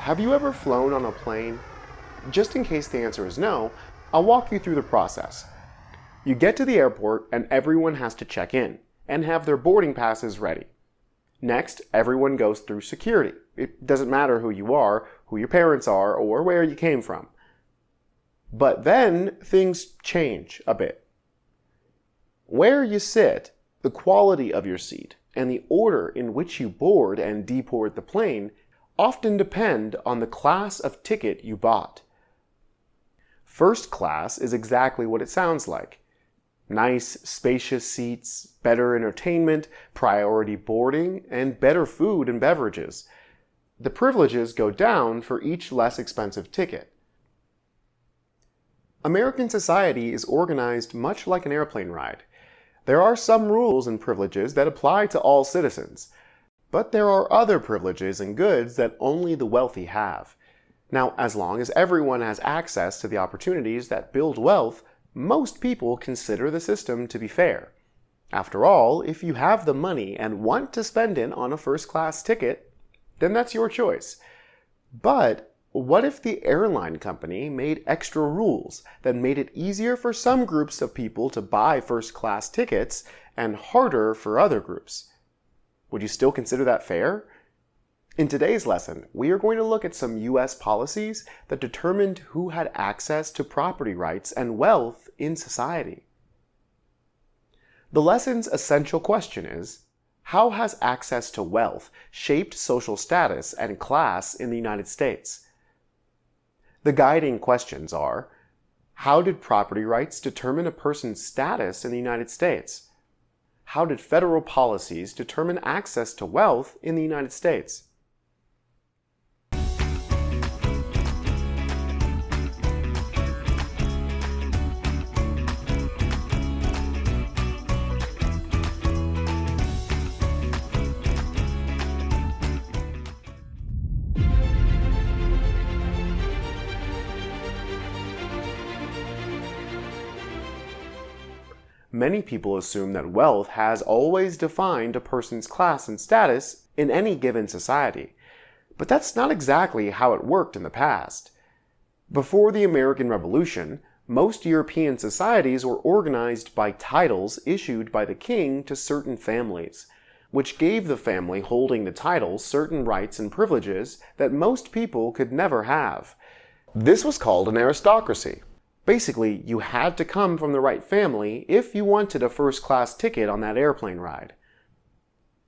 Have you ever flown on a plane? Just in case the answer is no, I'll walk you through the process. You get to the airport and everyone has to check in and have their boarding passes ready. Next, everyone goes through security. It doesn't matter who you are, who your parents are, or where you came from. But then things change a bit. Where you sit, the quality of your seat, and the order in which you board and deboard the plane often depend on the class of ticket you bought. First class is exactly what it sounds like. Nice, spacious seats, better entertainment, priority boarding, and better food and beverages. The privileges go down for each less expensive ticket. American society is organized much like an airplane ride. There are some rules and privileges that apply to all citizens, but there are other privileges and goods that only the wealthy have. Now, as long as everyone has access to the opportunities that build wealth, most people consider the system to be fair. After all, if you have the money and want to spend it on a first-class ticket, then that's your choice. But what if the airline company made extra rules that made it easier for some groups of people to buy first-class tickets and harder for other groups? Would you still consider that fair? In today's lesson, we are going to look at some US policies that determined who had access to property rights and wealth in society. The lesson's essential question is, how has access to wealth shaped social status and class in the United States? The guiding questions are, how did property rights determine a person's status in the United States? How did federal policies determine access to wealth in the United States? Many people assume that wealth has always defined a person's class and status in any given society. But that's not exactly how it worked in the past. Before the American Revolution, most European societies were organized by titles issued by the king to certain families, which gave the family holding the title certain rights and privileges that most people could never have. This was called an aristocracy. Basically, you had to come from the right family if you wanted a first-class ticket on that airplane ride.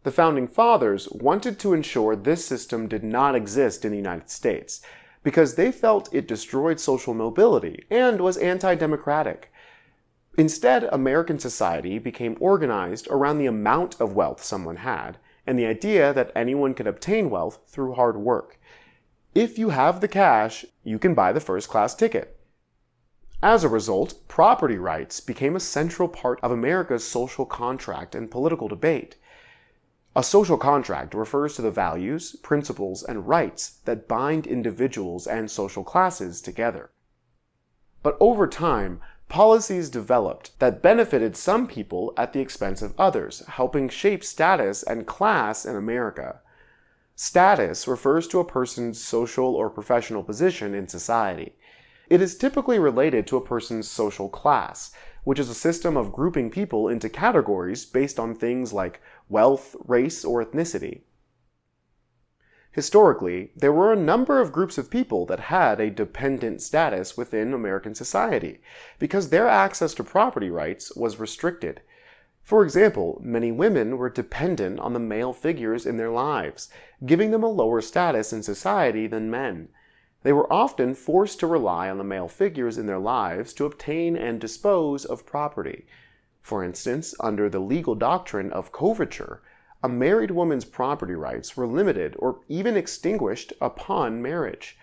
The Founding Fathers wanted to ensure this system did not exist in the United States because they felt it destroyed social mobility and was anti-democratic. Instead, American society became organized around the amount of wealth someone had and the idea that anyone could obtain wealth through hard work. If you have the cash, you can buy the first-class ticket. As a result, property rights became a central part of America's social contract and political debate. A social contract refers to the values, principles, and rights that bind individuals and social classes together. But over time, policies developed that benefited some people at the expense of others, helping shape status and class in America. Status refers to a person's social or professional position in society. It is typically related to a person's social class, which is a system of grouping people into categories based on things like wealth, race, or ethnicity. Historically, there were a number of groups of people that had a dependent status within American society because their access to property rights was restricted. For example, many women were dependent on the male figures in their lives, giving them a lower status in society than men. They were often forced to rely on the male figures in their lives to obtain and dispose of property. For instance, under the legal doctrine of coverture, a married woman's property rights were limited or even extinguished upon marriage.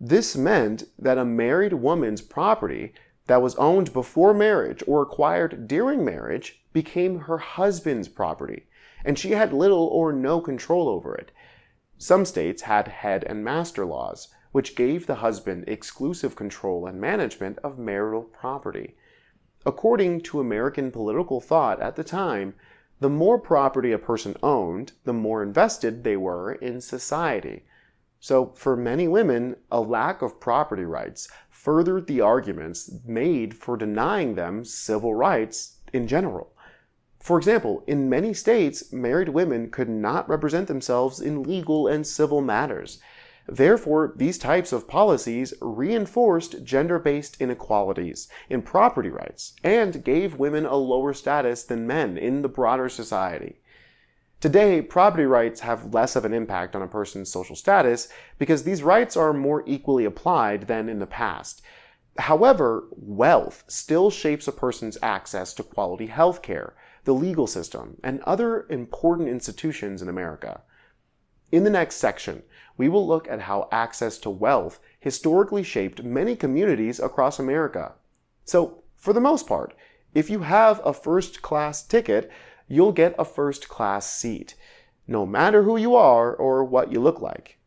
This meant that a married woman's property that was owned before marriage or acquired during marriage became her husband's property, and she had little or no control over it. Some states had head and master laws, which gave the husband exclusive control and management of marital property. According to American political thought at the time, the more property a person owned, the more invested they were in society. So, for many women, a lack of property rights furthered the arguments made for denying them civil rights in general. For example, in many states, married women could not represent themselves in legal and civil matters. Therefore, these types of policies reinforced gender-based inequalities in property rights and gave women a lower status than men in the broader society. Today, property rights have less of an impact on a person's social status because these rights are more equally applied than in the past. However, wealth still shapes a person's access to quality health care, the legal system, and other important institutions in America. In the next section, we will look at how access to wealth historically shaped many communities across America. So, for the most part, if you have a first-class ticket, you'll get a first-class seat, no matter who you are or what you look like.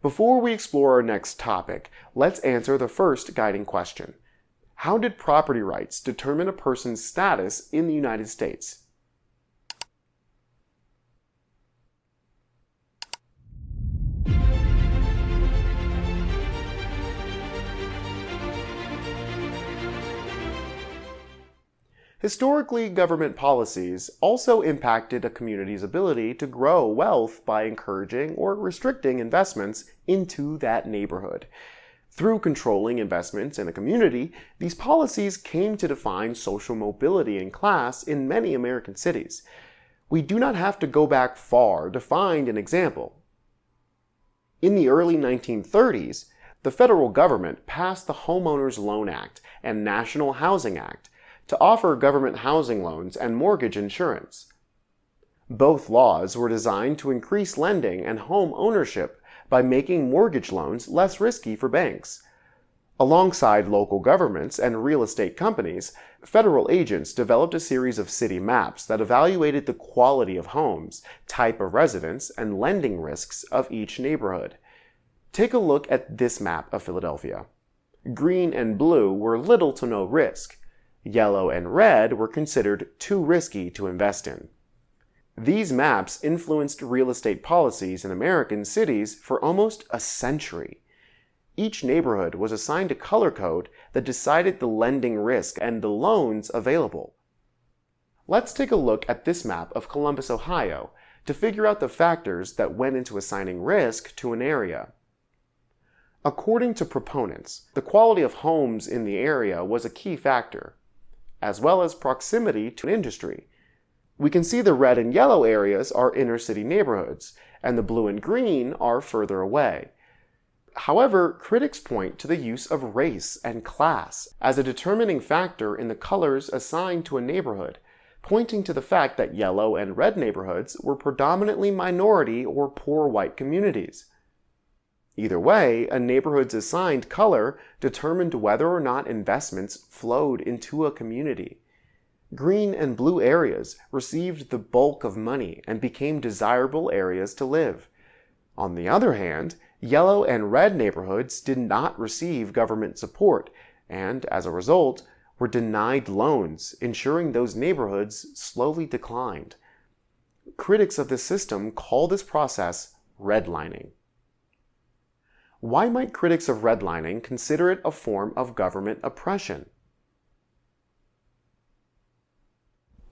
Before we explore our next topic, let's answer the first guiding question. How did property rights determine a person's status in the United States? Historically, government policies also impacted a community's ability to grow wealth by encouraging or restricting investments into that neighborhood. Through controlling investments in a community, these policies came to define social mobility and class in many American cities. We do not have to go back far to find an example. In the early 1930s, the federal government passed the Homeowners Loan Act and National Housing Act to offer government housing loans and mortgage insurance. Both laws were designed to increase lending and home ownership by making mortgage loans less risky for banks. Alongside local governments and real estate companies, federal agents developed a series of city maps that evaluated the quality of homes, type of residence, and lending risks of each neighborhood. Take a look at this map of Philadelphia. Green and blue were little to no risk. Yellow and red were considered too risky to invest in. These maps influenced real estate policies in American cities for almost a century. Each neighborhood was assigned a color code that decided the lending risk and the loans available. Let's take a look at this map of Columbus, Ohio, to figure out the factors that went into assigning risk to an area. According to proponents, the quality of homes in the area was a key factor, as well as proximity to industry. We can see the red and yellow areas are inner city neighborhoods, and the blue and green are further away. However, critics point to the use of race and class as a determining factor in the colors assigned to a neighborhood, pointing to the fact that yellow and red neighborhoods were predominantly minority or poor white communities. Either way, a neighborhood's assigned color determined whether or not investments flowed into a community. Green and blue areas received the bulk of money and became desirable areas to live. On the other hand, yellow and red neighborhoods did not receive government support and, as a result, were denied loans, ensuring those neighborhoods slowly declined. Critics of this system call this process redlining. Why might critics of redlining consider it a form of government oppression?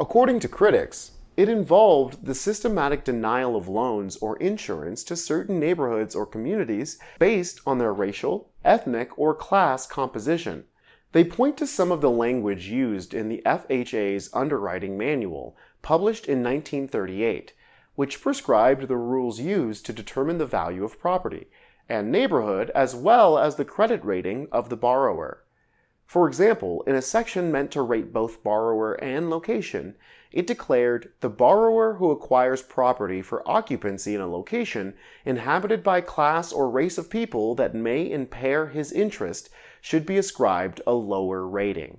According to critics, it involved the systematic denial of loans or insurance to certain neighborhoods or communities based on their racial, ethnic, or class composition. They point to some of the language used in the FHA's underwriting manual, published in 1938, which prescribed the rules used to determine the value of property and neighborhood, as well as the credit rating of the borrower. For example, in a section meant to rate both borrower and location, it declared the borrower who acquires property for occupancy in a location inhabited by class or race of people that may impair his interest should be ascribed a lower rating.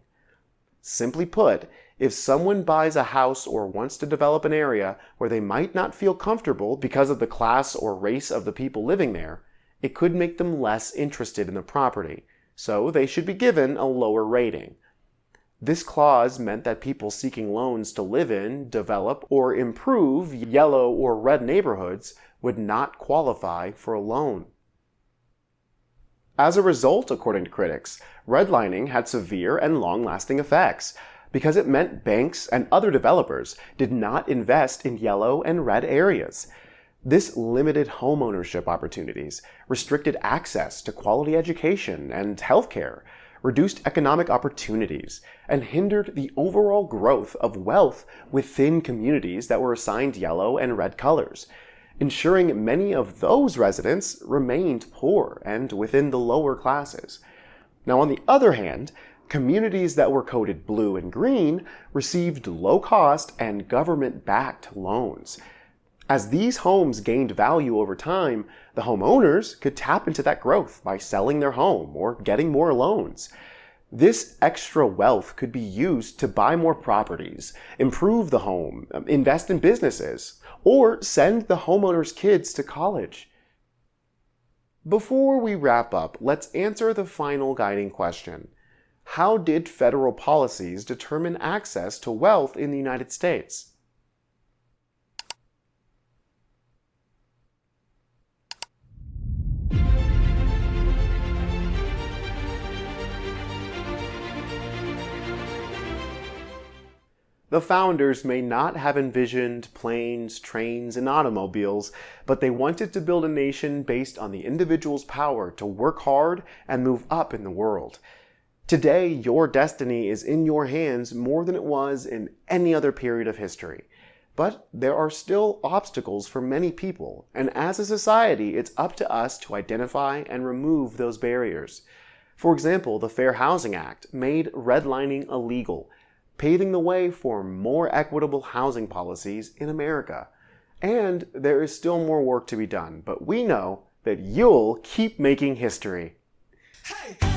Simply put, if someone buys a house or wants to develop an area where they might not feel comfortable because of the class or race of the people living there, it could make them less interested in the property, so they should be given a lower rating. This clause meant that people seeking loans to live in, develop, or improve yellow or red neighborhoods would not qualify for a loan. As a result, according to critics, redlining had severe and long-lasting effects because it meant banks and other developers did not invest in yellow and red areas. This limited homeownership opportunities, restricted access to quality education and healthcare, reduced economic opportunities, and hindered the overall growth of wealth within communities that were assigned yellow and red colors, ensuring many of those residents remained poor and within the lower classes. Now, on the other hand, communities that were coded blue and green received low-cost and government-backed loans. As these homes gained value over time, the homeowners could tap into that growth by selling their home or getting more loans. This extra wealth could be used to buy more properties, improve the home, invest in businesses, or send the homeowner's kids to college. Before we wrap up, let's answer the final guiding question. How did federal policies determine access to wealth in the United States? The founders may not have envisioned planes, trains, and automobiles, but they wanted to build a nation based on the individual's power to work hard and move up in the world. Today, your destiny is in your hands more than it was in any other period of history. But there are still obstacles for many people, and as a society, it's up to us to identify and remove those barriers. For example, the Fair Housing Act made redlining illegal, paving the way for more equitable housing policies in America. And there is still more work to be done, but we know that you'll keep making history. Hey!